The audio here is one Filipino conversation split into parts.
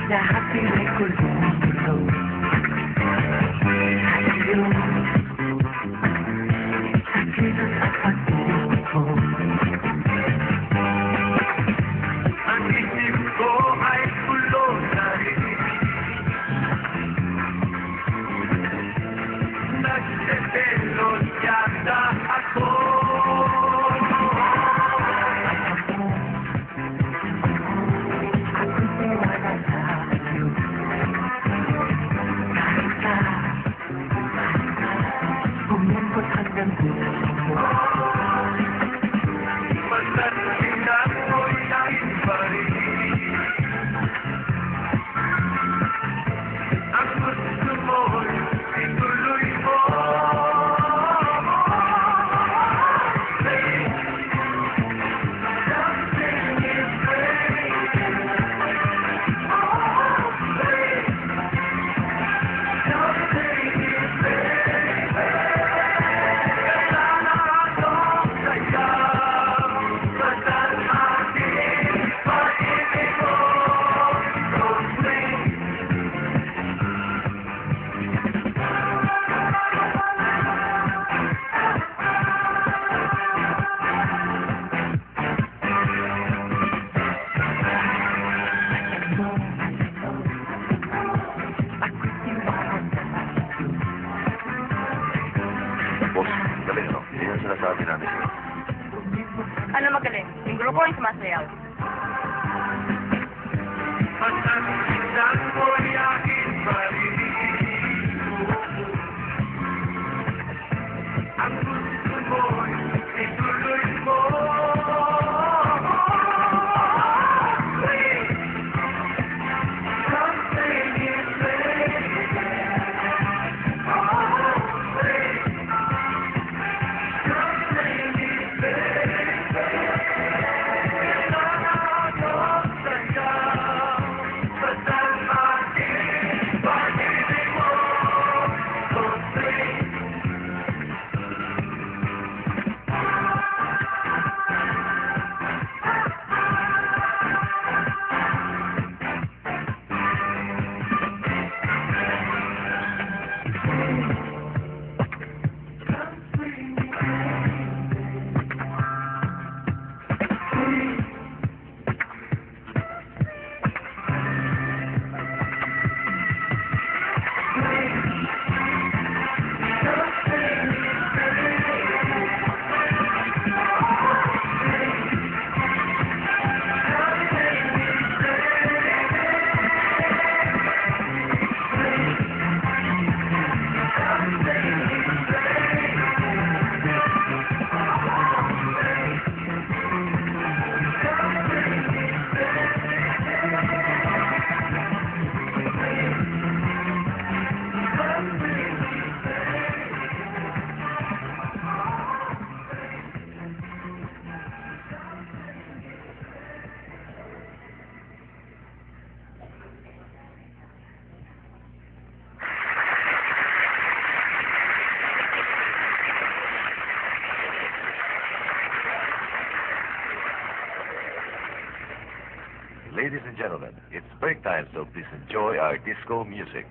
Lahat ay kulong-kulong sa'yo. Sa kilos at pagtulog mo. Ang isip ko ay kulong na rin. Nagseselos yata ako. Sinasabi namin sa'yo. Ano magaling? Yung grupo yung sumasayaw. Pagkakasitan mo yakin pa rin. Ang gusto mo'y ituloy mo. Ladies and gentlemen, it's break time, so please enjoy our disco music.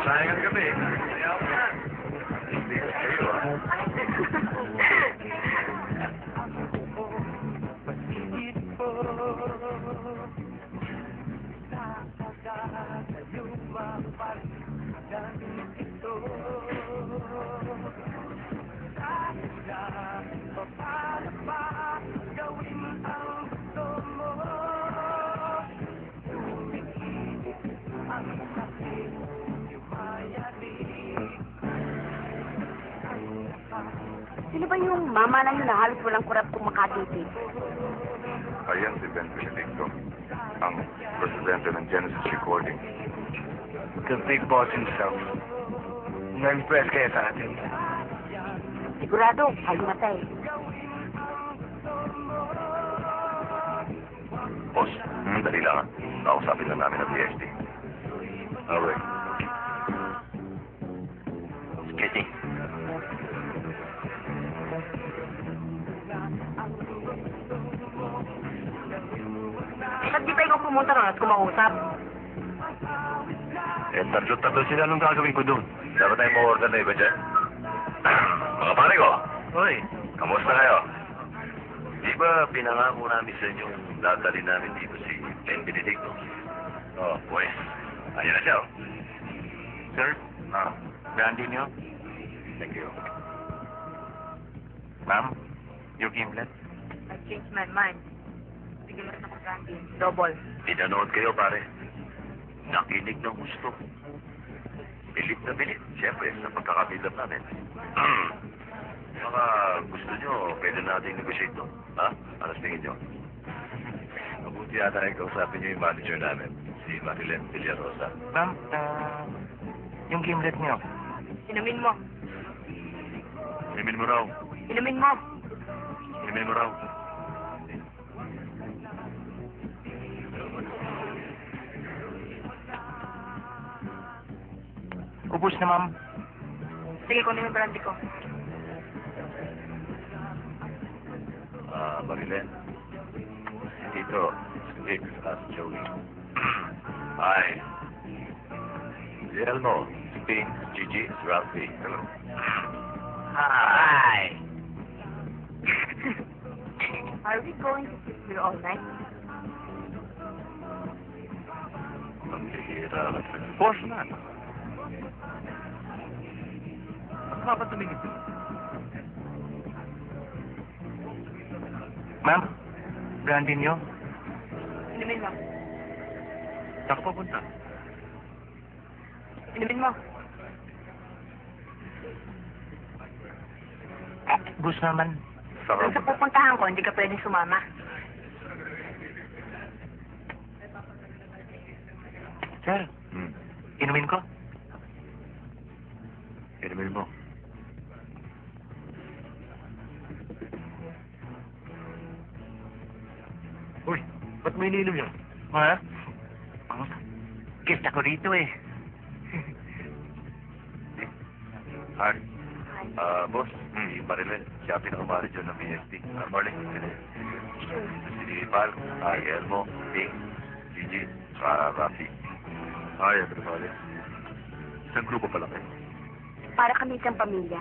Sayang ang gabi. Hindi ka kayo, Sino ba yung mama na yun na halos walang kurap kung makatiti? Ayan si Ben Benedicto, ang presidente ng Genesis Recording. The big boss himself. Na-impress kaya sa atin. Sigurado, ay matay. Boss, dali lang. Nakausapin lang namin ang PST. Okay. Speaking. pumunta ron at kumausap. Eh, tatlo sila. Anong gagawin ko doon? Dapat tayo ma-order na iba dyan. Mga pare ko. Hoy, Kamusta kayo? Di ba pinangako namin sa inyo dadali namin dito si Ben Benedicto? Oh, pues, ayan na siya. Oh. sir. Brandy niyo. Thank you. Ma'am, your gimlet. I changed my mind. Sige lang ako Brandy. Double. Pinanood kayo, pare. Nakinig ng gusto. Bilip na bilip. Siyempre, sa pagkakabidap namin. Baka gusto nyo, pwede natin negotiate to. Ha? Ano sa tingin nyo? Mabuti yata ay kausapin nyo yung manager namin, si Marilyn Villarosa. Ma'am, yung gimlet niyo. Inumin mo. Inumin mo raw. Inumin mo. Inumin mo raw. Ubus na, ma'am. Sige, kunin mo yung Brandy ko. Marilyn. Dito, Vic at Joey. Hi. Si Elmo, si Ping, si Gigi, si Ralphie. Hello. Hi. Are we going to sit here all night? Ang bihira. Of course not. Ang kapag tumingin doon. Ma'am, Brandy niyo. Inumin mo. Saan ka papunta? Inumin mo. Ubus naman. Saan Doon ka sa papunta? pupuntahan ko, hindi ka pwedeng sumama. Sir, inumin ko. Inumin mo. Uy, ba't may ininom yan? Ha? Guest ako rito eh. Hi. Boss, si Marilyn, siya pinaka-manager ng BST. Marley, si Pal, hi, Elmo, Ping, Gigi, Rafi. Hi, everybody. Isang grupo pala kayo. Para kami isang pamilya.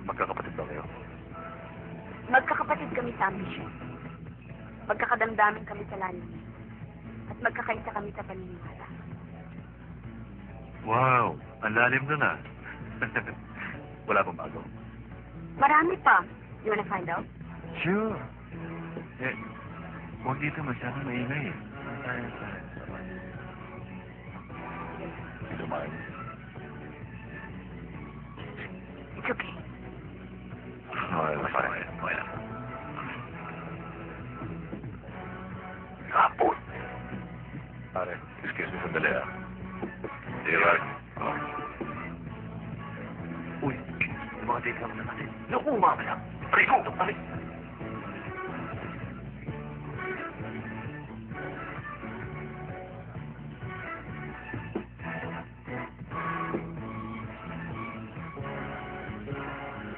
Magkakapatid ba kayo? Magkakapatid kami sa ambisyon. Magkakadamdamin kami sa lalim. At magkakaisa kami sa paniniwala. Wow, ang lalim nun ah. Wala pang bago. Marami pa. You wanna find out? Sure. Eh, huwag dito masyadong maingay eh. Ito man. It's okay. Okay, fine. Okay lang. Kapot. Pare, excuse me sandali ah. Diba? Oh. Uy, yung mga take lang na natin. Naku, mamaya. Rico, pare.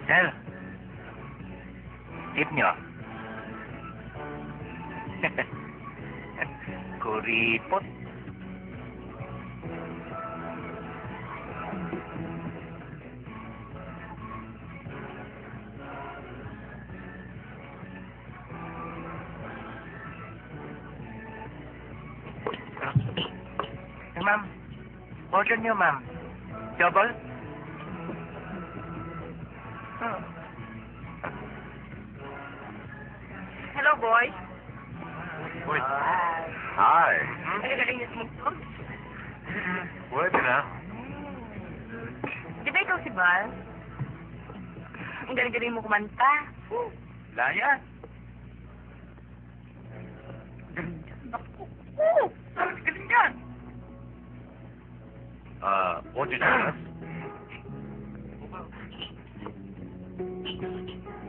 Sir, tip niyo. Kuripot. Eh, ma'am. Order niyo, ma'am. Double? Hello, boy. Uy. Hi. Ang galing niya sumugtog. Pwede na. Di ba ikaw si Val? Ang galing-galing mo kumanta. Laya. Oo! Ang galing yan! Won't you join us?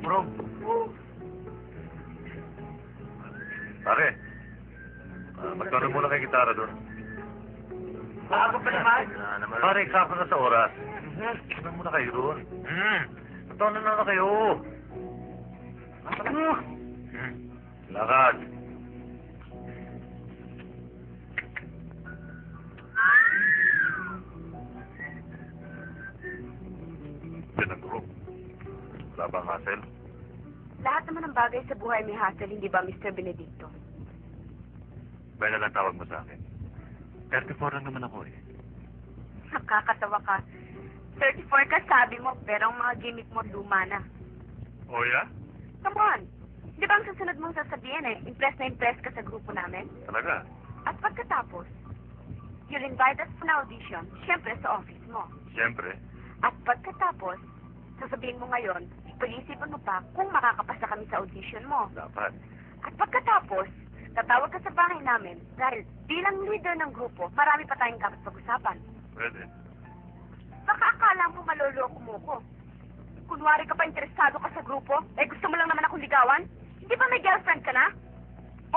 Bro. Pare, magtanong muna kay gitara doon. Bago pa naman. Pare, eksakto na sa oras. Tanong muna kayo doon. Magtanong na kayo. Lakad. din ang group. Wala bang hassle? Lahat naman ng bagay sa buhay may hassle, hindi ba, Mr. Benedicto? Bay na lang tawag mo sa akin. 34 lang naman ako eh. Nakakatawa ka. 34 ka sabi mo, pero ang mga gimmick mo luma na. Oh, yeah? Come on! Di ba ang susunod mong sasabihin impress na impress ka sa grupo namin? Talaga? At pagkatapos, you'll invite us for audition, syempre sa office mo. Siyempre. At pagkatapos, sasabihin mo ngayon, pag-iisipan mo pa kung makakapasa kami sa audition mo. Dapat. At pagkatapos, tatawag ka sa bahay namin dahil bilang leader ng grupo, marami pa tayong dapat pag-usapan. Pwede. Baka akala mo maloloko mo ko. Kunwari ka pa interesado ka sa grupo, gusto mo lang naman akong ligawan? Hindi ba may girlfriend ka na?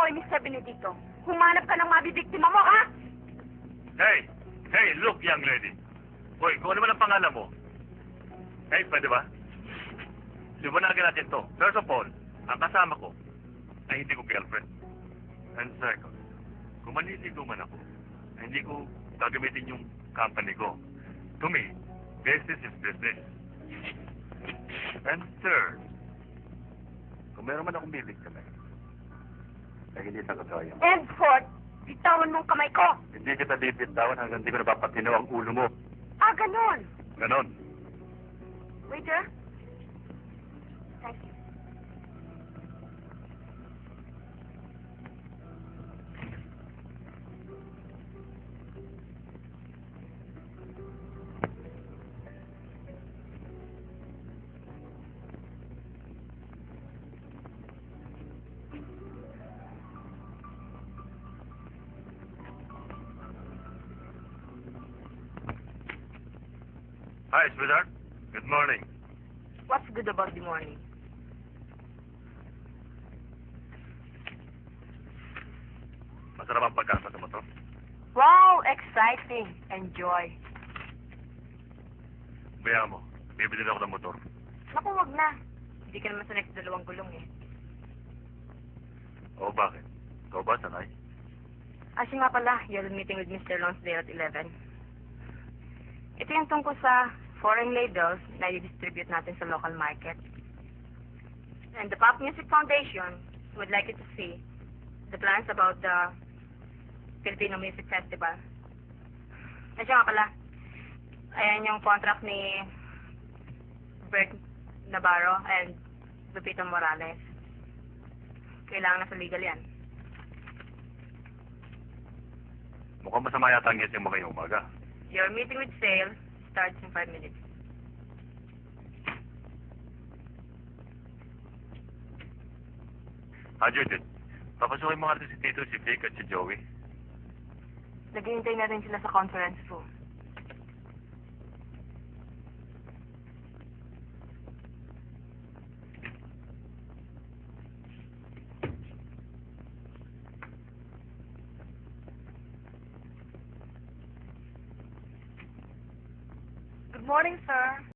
Oy, Mr. Benedicto, humanap ka ng mabibiktima mo, ha? Hey! Hey, look, young lady. Hoy, kung ano man ang pangalan mo. Hey, pwede ba? Liwanagan natin to. First of all, ang kasama ko ay hindi ko girlfriend. And second, kung manliligaw man ako, ay hindi ko gagamitin yung company ko. To me, business is business. And third, kung meron man akong bilig kamay, ay hindi sa totoo yun. And fourth, bitawan mong kamay ko. Hindi kita bibitawan hanggang hindi ko napapatino ang ulo mo. Ah, ganun. Ganon. Waiter? Thank you. Hi, sweetheart. Good morning. What's good about the morning? Masarap ang pagkasa sa motor. Wow, exciting. Enjoy. Bayaan mo. Bibili ako ng motor. Naku, wag na. Hindi ka naman sa next 2 gulong eh. Oo, bakit? Ikaw ba, sanay? Kasi nga pala, you're meeting with Mr. Lonsdale at 11. Ito yung tungkol sa foreign labels na i-distribute natin sa local market. And the Pop Music Foundation would like you to see the plans about the Filipino Music Festival. Kasi nga pala, ayan yung contract ni Bert Navarro and Lupito Morales. Kailangan na sa legal yan. Mukhang masama yata ang gising mo ngayong umaga. Your meeting with sales starts in 5 minutes. Judith, papasukin mo nga rin si Tito, si Vic at si Joey. Naghihintay na rin sila sa conference room. Good morning, sir.